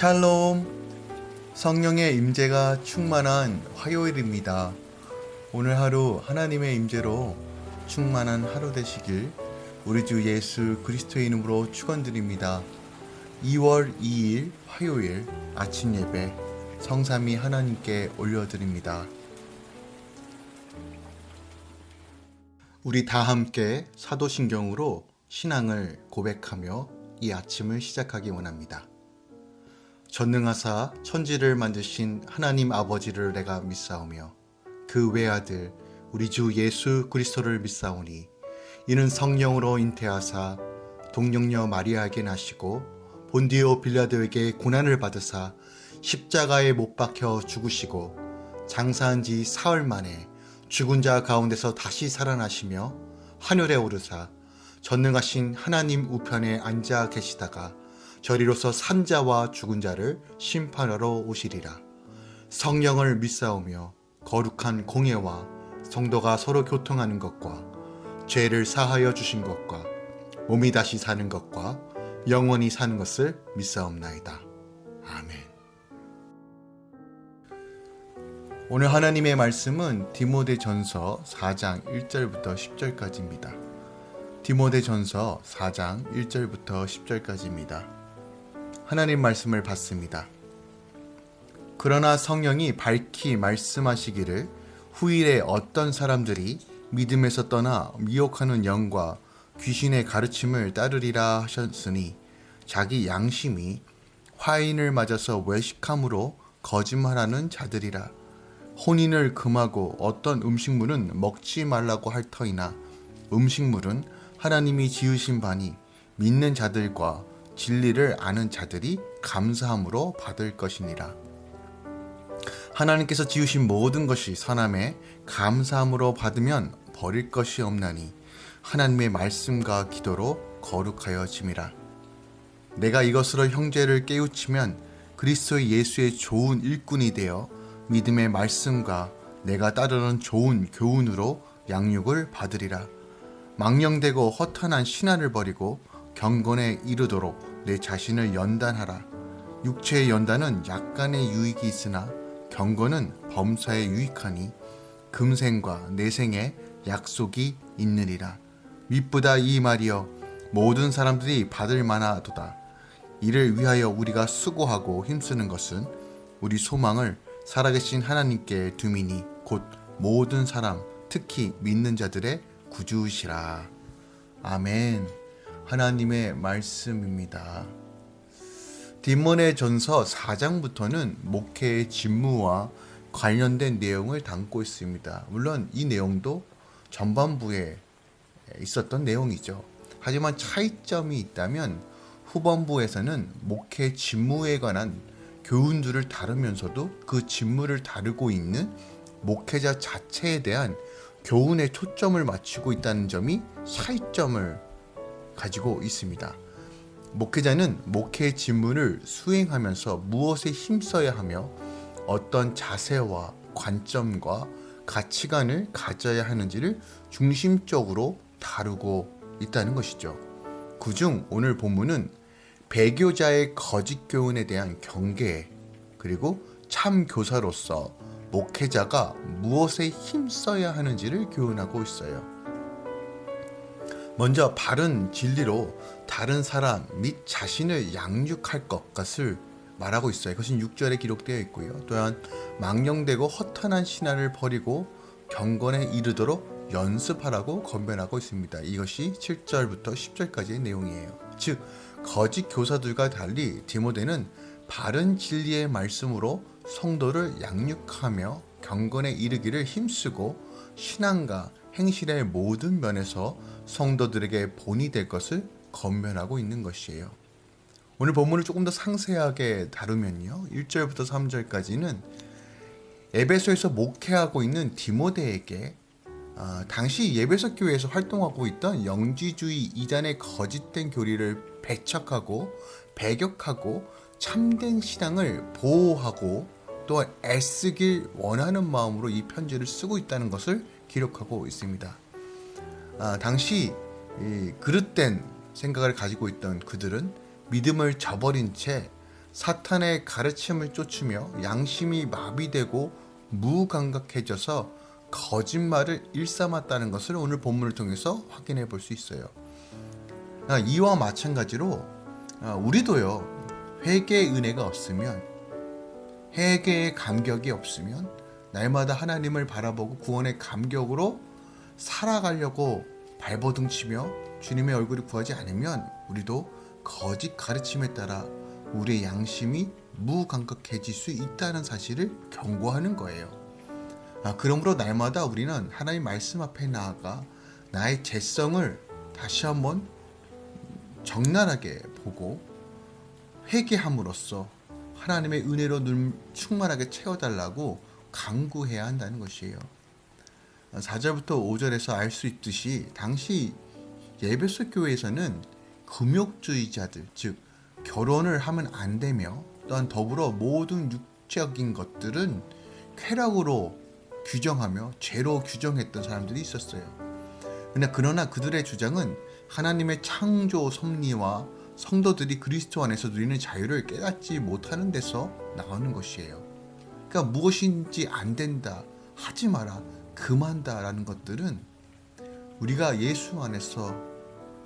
샬롬, 성령의 임재가 충만한 화요일입니다. 오늘 하루 하나님의 임재로 충만한 하루 되시길 우리 주 예수 그리스도의 이름으로 축원드립니다. 2월 2일 화요일 아침 예배 성삼위 하나님께 올려드립니다. 우리 다 함께 사도신경으로 신앙을 고백하며 이 아침을 시작하기 원합니다. 전능하사 천지를 만드신 하나님 아버지를 내가 믿사오며 그 외아들 우리 주 예수 그리스도를 믿사오니 이는 성령으로 잉태하사 동정녀 마리아에게 나시고 본디오 빌라도에게 고난을 받으사 십자가에 못 박혀 죽으시고 장사한 지 사흘 만에 죽은 자 가운데서 다시 살아나시며 하늘에 오르사 전능하신 하나님 우편에 앉아 계시다가 저리로서 산자와 죽은 자를 심판하러 오시리라. 성령을 믿사오며 거룩한 공예와 성도가 서로 교통하는 것과 죄를 사하여 주신 것과 몸이 다시 사는 것과 영원히 사는 것을 믿사옵나이다. 아멘. 오늘 하나님의 말씀은 디모데전서 4장 1절부터 10절까지입니다. 디모데전서 4장 1절부터 10절까지입니다. 하나님 말씀을 받습니다. 그러나 성령이 밝히 말씀하시기를 후일에 어떤 사람들이 믿음에서 떠나 미혹하는 영과 귀신의 가르침을 따르리라 하셨으니 자기 양심이 화인을 맞아서 외식함으로 거짓말하는 자들이라. 혼인을 금하고 어떤 음식물은 먹지 말라고 할 터이나 음식물은 하나님이 지으신 바니 믿는 자들과 진리를 아는 자들이 감사함으로 받을 것이니라. 하나님께서 지으신 모든 것이 선함에 감사함으로 받으면 버릴 것이 없나니 하나님의 말씀과 기도로 거룩하여짐이라. 내가 이것으로 형제를 깨우치면 그리스도 예수의 좋은 일꾼이 되어 믿음의 말씀과 내가 따르는 좋은 교훈으로 양육을 받으리라. 망령되고 허탄한 신화를 버리고 경건에 이르도록 내 자신을 연단하라. 육체의 연단은 약간의 유익이 있으나 경건은 범사에 유익하니 금생과 내생에 약속이 있느니라. 미쁘다 이 말이여 모든 사람들이 받을 만하도다. 이를 위하여 우리가 수고하고 힘쓰는 것은 우리 소망을 살아계신 하나님께 두미니 곧 모든 사람 특히 믿는 자들의 구주시라. 아멘. 하나님의 말씀입니다. 디모데전서 4장부터는 목회의 직무와 관련된 내용을 담고 있습니다. 물론 이 내용도 전반부에 있었던 내용이죠. 하지만 차이점이 있다면 후반부에서는 목회 직무에 관한 교훈들을 다루면서도 그 직무를 다루고 있는 목회자 자체에 대한 교훈에 초점을 맞추고 있다는 점이 차이점을 가지고 있습니다. 목회자는 목회의 직무를 수행하면서 무엇에 힘써야 하며 어떤 자세와 관점과 가치관을 가져야 하는지를 중심적으로 다루고 있다는 것이죠. 그중 오늘 본문은 배교자의 거짓 교훈에 대한 경계 그리고 참 교사로서 목회자가 무엇에 힘써야 하는지를 교훈하고 있어요. 먼저 바른 진리로 다른 사람 및 자신을 양육할 것을 말하고 있어요. 그것은 6절에 기록되어 있고요. 또한 망령되고 허탄한 신화를 버리고 경건에 이르도록 연습하라고 권면하고 있습니다. 이것이 7절부터 10절까지의 내용이에요. 즉 거짓 교사들과 달리 디모데는 바른 진리의 말씀으로 성도를 양육하며 경건에 이르기를 힘쓰고 신앙과 행실의 모든 면에서 성도들에게 본이 될 것을 권면하고 있는 것이에요. 오늘 본문을 조금 더 상세하게 다루면요. 1절부터 3절까지는 에베소에서 목회하고 있는 디모데에게 당시 에베소 교회에서 활동하고 있던 영지주의 이단의 거짓된 교리를 배척하고 배격하고 참된 신앙을 보호하고 또 애쓰길 원하는 마음으로 이 편지를 쓰고 있다는 것을 기록하고 있습니다. 당시 그릇된 생각을 가지고 있던 그들은 믿음을 저버린 채 사탄의 가르침을 쫓으며 양심이 마비되고 무감각해져서 거짓말을 일삼았다는 것을 오늘 본문을 통해서 확인해 볼 수 있어요. 이와 마찬가지로 우리도요, 회개의 은혜가 없으면, 회개의 감격이 없으면, 날마다 하나님을 바라보고 구원의 감격으로 살아가려고 발버둥치며 주님의 얼굴을 구하지 않으면 우리도 거짓 가르침에 따라 우리의 양심이 무감각해질 수 있다는 사실을 경고하는 거예요. 그러므로 날마다 우리는 하나님 말씀 앞에 나아가 나의 죄성을 다시 한번 적나라하게 보고 회개함으로써 하나님의 은혜로 눈 충만하게 채워달라고 간구해야 한다는 것이에요. 4절부터 5절에서 알 수 있듯이 당시 예배소 교회에서는 금욕주의자들, 즉 결혼을 하면 안 되며 또한 더불어 모든 육적인 것들은 쾌락으로 규정하며 죄로 규정했던 사람들이 있었어요. 그러나 그들의 주장은 하나님의 창조 섭리와 성도들이 그리스도 안에서 누리는 자유를 깨닫지 못하는 데서 나오는 것이에요. 그러니까 무엇인지 안 된다, 하지 마라, 금한다라는 것들은 우리가 예수 안에서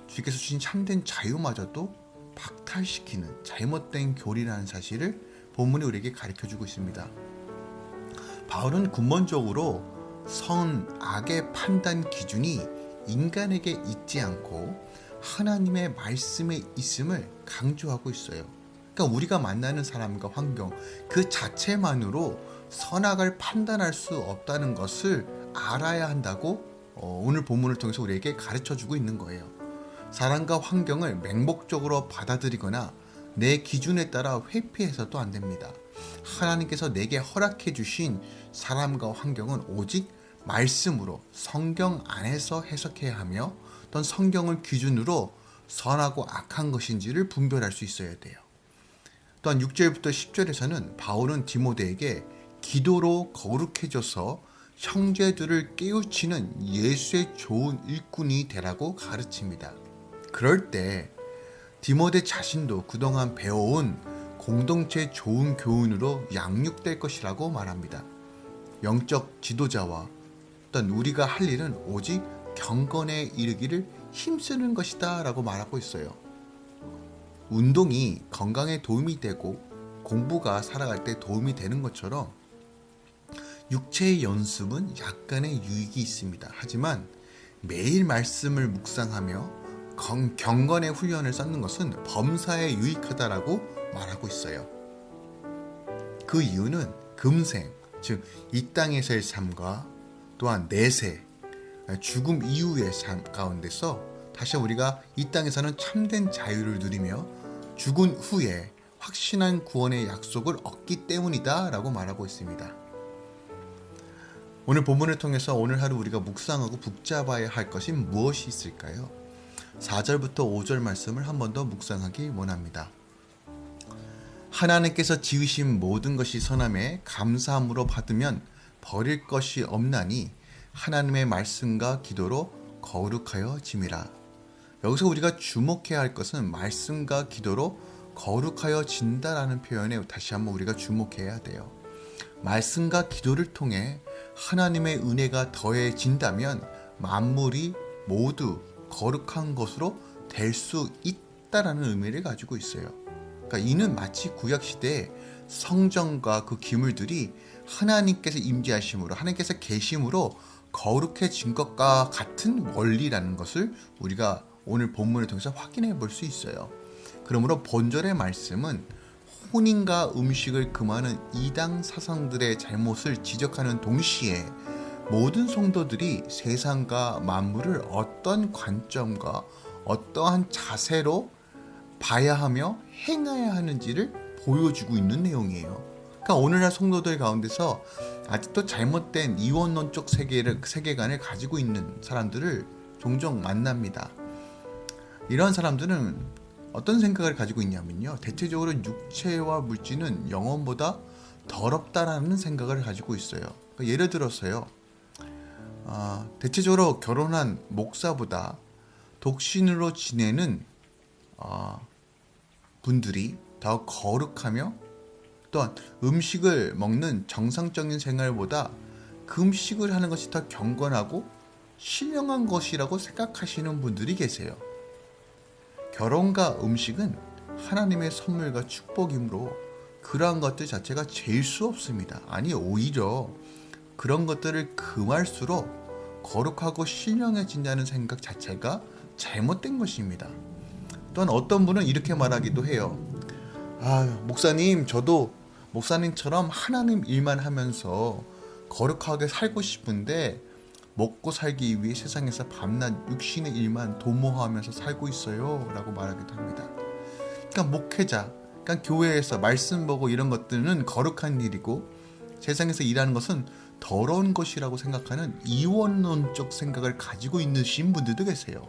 주께서 주신 참된 자유마저도 박탈시키는 잘못된 교리라는 사실을 본문이 우리에게 가르쳐주고 있습니다. 바울은 근본적으로 선, 악의 판단 기준이 인간에게 있지 않고 하나님의 말씀에 있음을 강조하고 있어요. 그러니까 우리가 만나는 사람과 환경 그 자체만으로 선악을 판단할 수 없다는 것을 알아야 한다고 오늘 본문을 통해서 우리에게 가르쳐주고 있는 거예요. 사람과 환경을 맹목적으로 받아들이거나 내 기준에 따라 회피해서도 안 됩니다. 하나님께서 내게 허락해 주신 사람과 환경은 오직 말씀으로 성경 안에서 해석해야 하며 또한 성경을 기준으로 선하고 악한 것인지를 분별할 수 있어야 돼요. 또한 6절부터 10절에서는 바울은 디모데에게 기도로 거룩해져서 형제들을 깨우치는 예수의 좋은 일꾼이 되라고 가르칩니다. 그럴 때 디모데 자신도 그동안 배워온 공동체의 좋은 교훈으로 양육될 것이라고 말합니다. 영적 지도자와 어떤 우리가 할 일은 오직 경건에 이르기를 힘쓰는 것이다 라고 말하고 있어요. 운동이 건강에 도움이 되고 공부가 살아갈 때 도움이 되는 것처럼 육체의 연습은 약간의 유익이 있습니다. 하지만 매일 말씀을 묵상하며 경건의 훈련을 쌓는 것은 범사에 유익하다라고 말하고 있어요. 그 이유는 금생, 즉 이 땅에서의 삶과 또한 내세, 죽음 이후의 삶 가운데서 다시 우리가 이 땅에서는 참된 자유를 누리며 죽은 후에 확신한 구원의 약속을 얻기 때문이다 라고 말하고 있습니다. 오늘 본문을 통해서 오늘 하루 우리가 묵상하고 붙잡아야 할 것이 무엇이 있을까요? 4절부터 5절 말씀을 한 번 더 묵상하기 원합니다. 하나님께서 지으신 모든 것이 선함에 감사함으로 받으면 버릴 것이 없나니 하나님의 말씀과 기도로 거룩하여 짐이라. 여기서 우리가 주목해야 할 것은 말씀과 기도로 거룩하여 진다라는 표현에 다시 한번 우리가 주목해야 돼요. 말씀과 기도를 통해 하나님의 은혜가 더해진다면 만물이 모두 거룩한 것으로 될 수 있다라는 의미를 가지고 있어요. 그러니까 이는 마치 구약시대에 성전과 그 기물들이 하나님께서 임재하심으로 하나님께서 계심으로 거룩해진 것과 같은 원리라는 것을 우리가 오늘 본문을 통해서 확인해 볼 수 있어요. 그러므로 본절의 말씀은 혼인과 음식을 금하는 이당 사상들의 잘못을 지적하는 동시에 모든 성도들이 세상과 만물을 어떤 관점과 어떠한 자세로 봐야 하며 행해야 하는지를 보여주고 있는 내용이에요. 그러니까 오늘날 성도들 가운데서 아직도 잘못된 이원론적 세계관을 가지고 있는 사람들을 종종 만납니다. 이런 사람들은 어떤 생각을 가지고 있냐면요, 대체적으로 육체와 물질은 영혼보다 더럽다라는 생각을 가지고 있어요. 그러니까 예를 들어서요, 대체적으로 결혼한 목사보다 독신으로 지내는 분들이 더 거룩하며 또한 음식을 먹는 정상적인 생활보다 그 음식을 하는 것이 더 경건하고 신령한 것이라고 생각하시는 분들이 계세요. 결혼과 음식은 하나님의 선물과 축복이므로 그러한 것들 자체가 죄일 수 없습니다. 아니, 오히려 그런 것들을 금할수록 거룩하고 신령해진다는 생각 자체가 잘못된 것입니다. 또한 어떤 분은 이렇게 말하기도 해요. 목사님, 저도 목사님처럼 하나님 일만 하면서 거룩하게 살고 싶은데 먹고 살기 위해 세상에서 밤낮 육신의 일만 도모하면서 살고 있어요 라고 말하기도 합니다. 그러니까 목회자, 그러니까 교회에서 말씀 보고 이런 것들은 거룩한 일이고 세상에서 일하는 것은 더러운 것이라고 생각하는 이원론적 생각을 가지고 있는 분들도 계세요.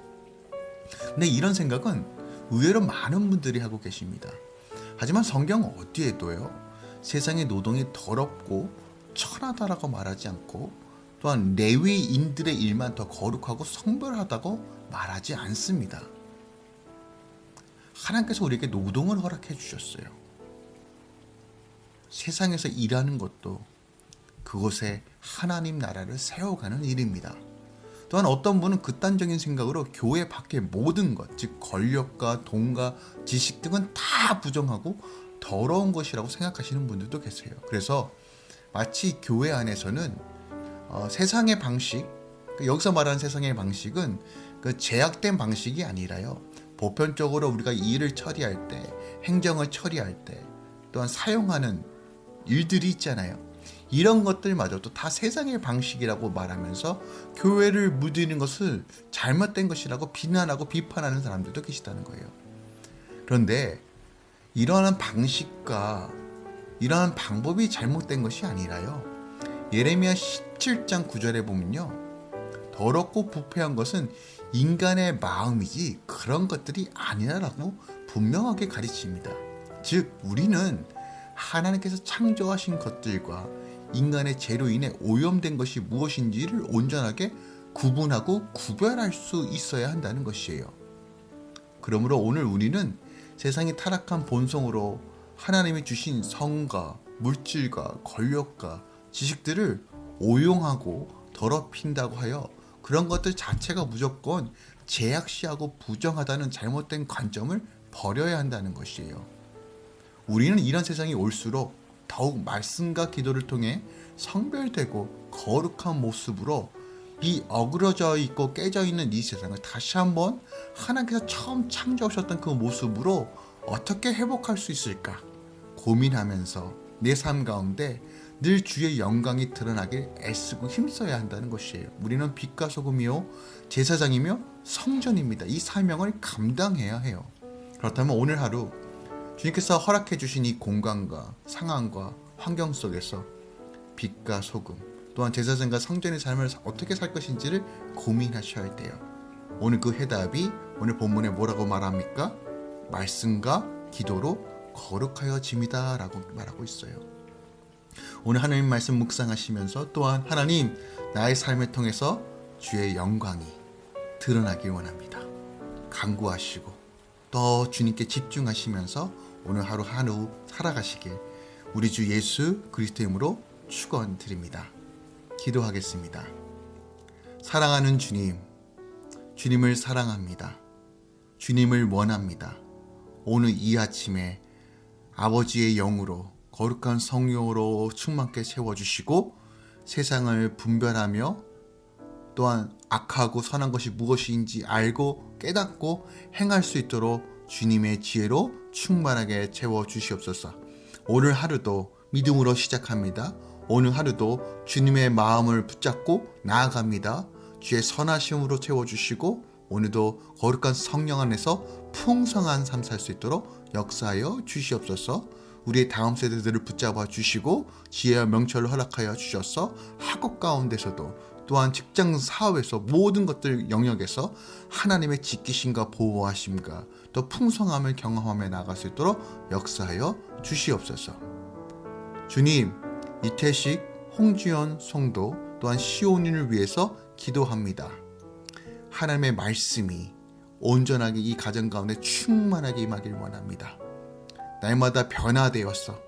근데 이런 생각은 의외로 많은 분들이 하고 계십니다. 하지만 성경은 어디에도요, 세상의 노동이 더럽고 천하다라고 말하지 않고 또한 레위인들의 일만 더 거룩하고 성별하다고 말하지 않습니다. 하나님께서 우리에게 노동을 허락해 주셨어요. 세상에서 일하는 것도 그곳에 하나님 나라를 세워가는 일입니다. 또한 어떤 분은 극단적인 생각으로 교회 밖의 모든 것, 즉 권력과 돈과 지식 등은 다 부정하고 더러운 것이라고 생각하시는 분들도 계세요. 그래서 마치 교회 안에서는 세상의 방식, 여기서 말하는 세상의 방식은 그 제약된 방식이 아니라요, 보편적으로 우리가 일을 처리할 때, 행정을 처리할 때 또한 사용하는 일들이 있잖아요. 이런 것들마저도 다 세상의 방식이라고 말하면서 교회를 무디는 것을 잘못된 것이라고 비난하고 비판하는 사람들도 계시다는 거예요. 그런데 이러한 방식과 이러한 방법이 잘못된 것이 아니라요, 예레미야 17장 9절에 보면요, 더럽고 부패한 것은 인간의 마음이지 그런 것들이 아니라라고 분명하게 가르칩니다. 즉 우리는 하나님께서 창조하신 것들과 인간의 죄로 인해 오염된 것이 무엇인지를 온전하게 구분하고 구별할 수 있어야 한다는 것이에요. 그러므로 오늘 우리는 세상이 타락한 본성으로 하나님이 주신 성과, 물질과 권력과 지식들을 오용하고 더럽힌다고 하여 그런 것들 자체가 무조건 제약시하고 부정하다는 잘못된 관점을 버려야 한다는 것이에요. 우리는 이런 세상이 올수록 더욱 말씀과 기도를 통해 성별되고 거룩한 모습으로 이 어그러져 있고 깨져 있는 이 세상을 다시 한번 하나님께서 처음 창조하셨던 그 모습으로 어떻게 회복할 수 있을까 고민하면서 내 삶 가운데 늘 주의 영광이 드러나길 애쓰고 힘써야 한다는 것이에요. 우리는 빛과 소금이요 제사장이며 성전입니다. 이 사명을 감당해야 해요. 그렇다면 오늘 하루 주님께서 허락해 주신 이 공간과 상황과 환경 속에서 빛과 소금 또한 제사장과 성전의 삶을 어떻게 살 것인지를 고민하셔야 돼요. 오늘 그 해답이 오늘 본문에 뭐라고 말합니까? 말씀과 기도로 거룩하여짐이다 라고 말하고 있어요. 오늘 하나님 말씀 묵상하시면서 또한 하나님 나의 삶을 통해서 주의 영광이 드러나길 원합니다. 간구하시고 또 주님께 집중하시면서 오늘 하루 살아가시길 우리 주 예수 그리스도의 이름으로 축원드립니다. 기도하겠습니다. 사랑하는 주님, 주님을 사랑합니다. 주님을 원합니다. 오늘 이 아침에 아버지의 영으로 거룩한 성령으로 충만케 채워주시고 세상을 분별하며 또한 악하고 선한 것이 무엇인지 알고 깨닫고 행할 수 있도록 주님의 지혜로 충만하게 채워주시옵소서. 오늘 하루도 믿음으로 시작합니다. 오늘 하루도 주님의 마음을 붙잡고 나아갑니다. 주의 선하심으로 채워주시고 오늘도 거룩한 성령 안에서 풍성한 삶 살 수 있도록 역사하여 주시옵소서. 우리의 다음 세대들을 붙잡아 주시고 지혜와 명철을 허락하여 주셔서 학업 가운데서도 또한 직장 사회에서 모든 것들 영역에서 하나님의 지키심과 보호하심과 또 풍성함을 경험하며 나갈 수 있도록 역사하여 주시옵소서. 주님, 이태식, 홍주연 성도 또한 시온인을 위해서 기도합니다. 하나님의 말씀이 온전하게 이 가정 가운데 충만하게 임하길 원합니다. 날마다 변화되었어.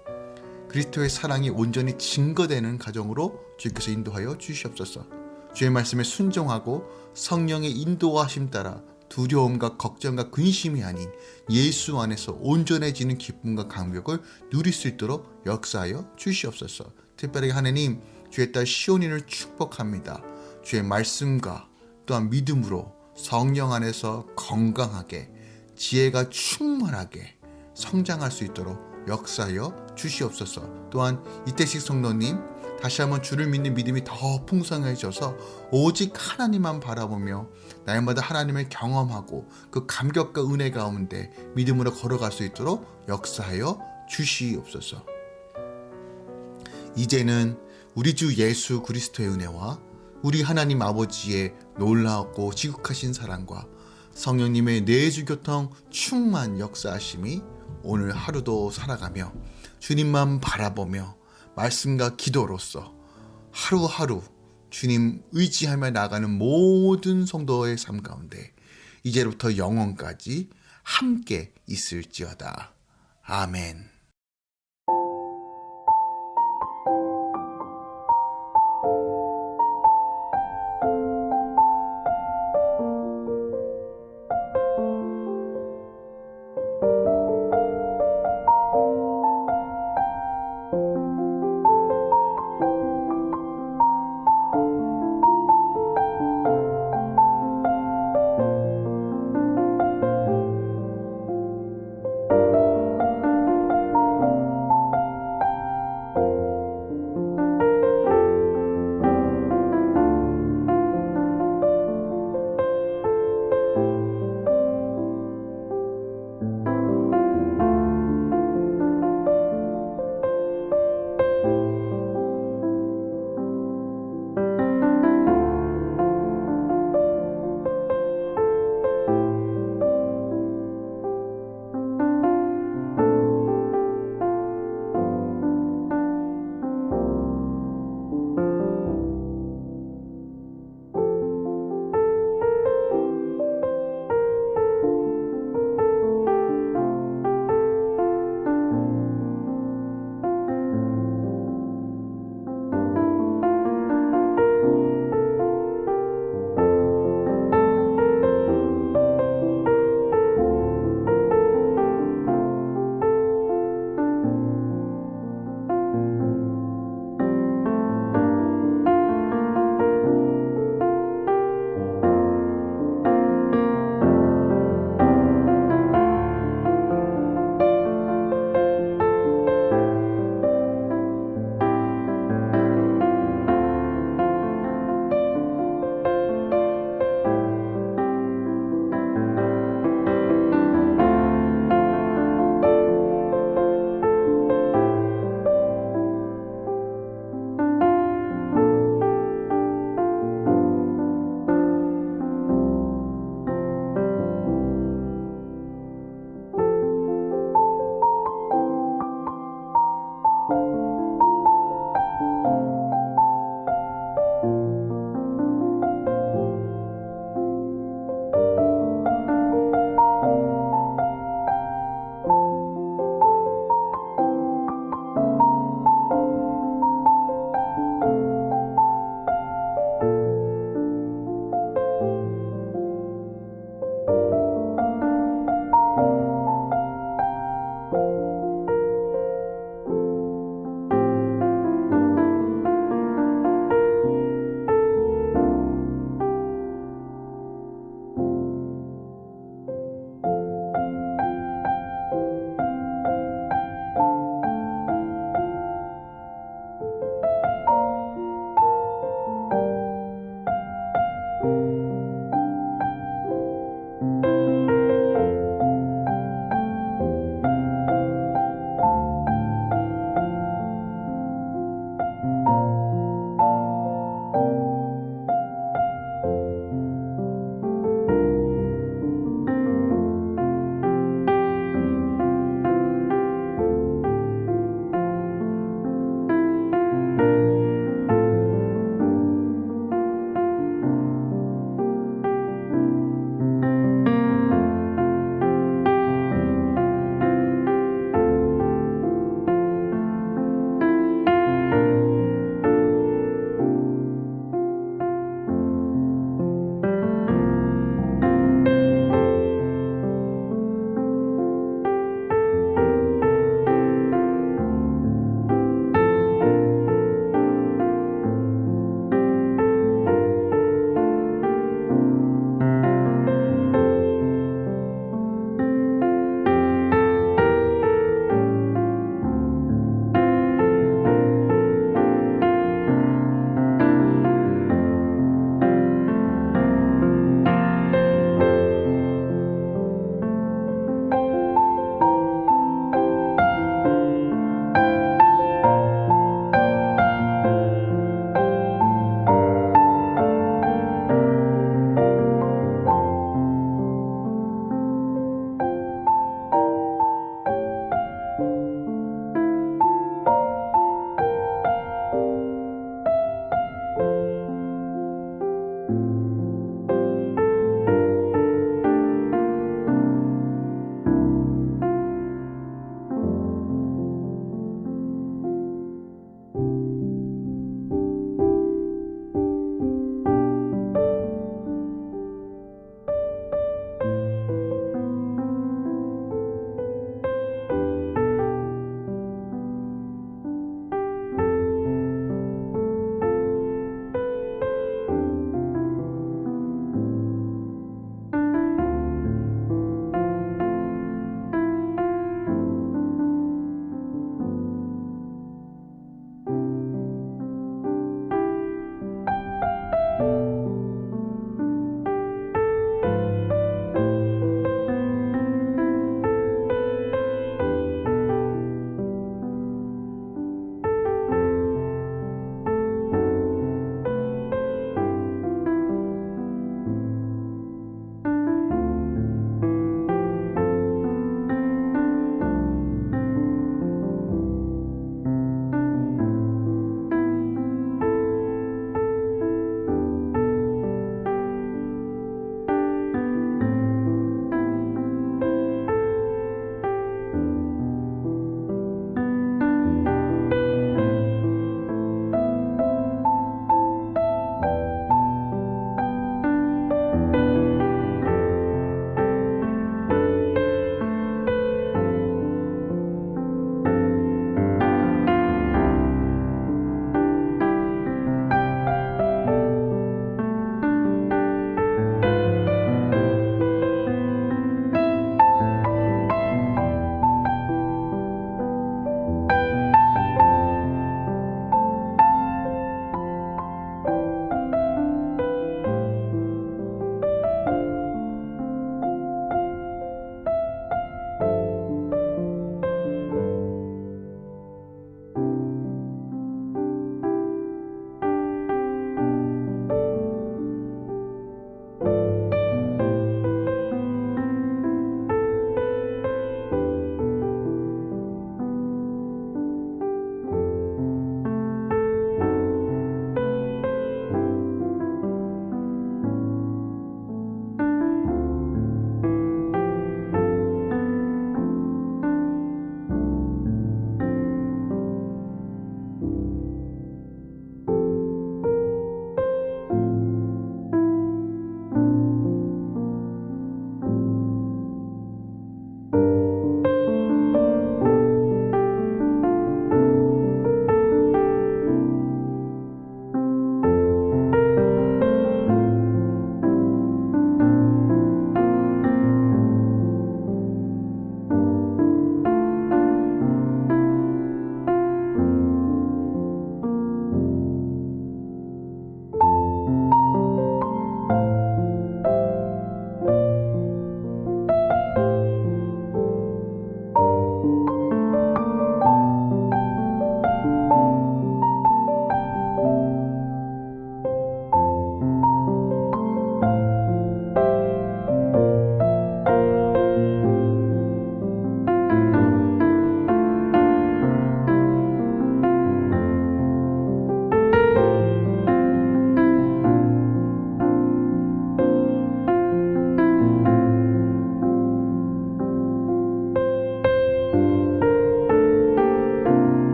그리스도의 사랑이 온전히 증거되는 가정으로 주께서 인도하여 주시옵소서. 주의 말씀에 순종하고 성령의 인도하심 따라 두려움과 걱정과 근심이 아닌 예수 안에서 온전해지는 기쁨과 감격을 누릴 수 있도록 역사하여 주시옵소서. 특별히 하나님, 주의 딸 시온이를 축복합니다. 주의 말씀과 또한 믿음으로 성령 안에서 건강하게 지혜가 충만하게 성장할 수 있도록 역사하여 주시옵소서. 또한 이태식 성도님, 다시 한번 주를 믿는 믿음이 더 풍성해져서 오직 하나님만 바라보며 날마다 하나님을 경험하고 그 감격과 은혜 가운데 믿음으로 걸어갈 수 있도록 역사하여 주시옵소서. 이제는 우리 주 예수 그리스도의 은혜와 우리 하나님 아버지의 놀라웠고 지극하신 사랑과 성령님의 내주 교통 충만 역사하심이 오늘 하루도 살아가며 주님만 바라보며 말씀과 기도로서 하루하루 주님 의지하며 나가는 모든 성도의 삶 가운데 이제부터 영원까지 함께 있을지어다. 아멘.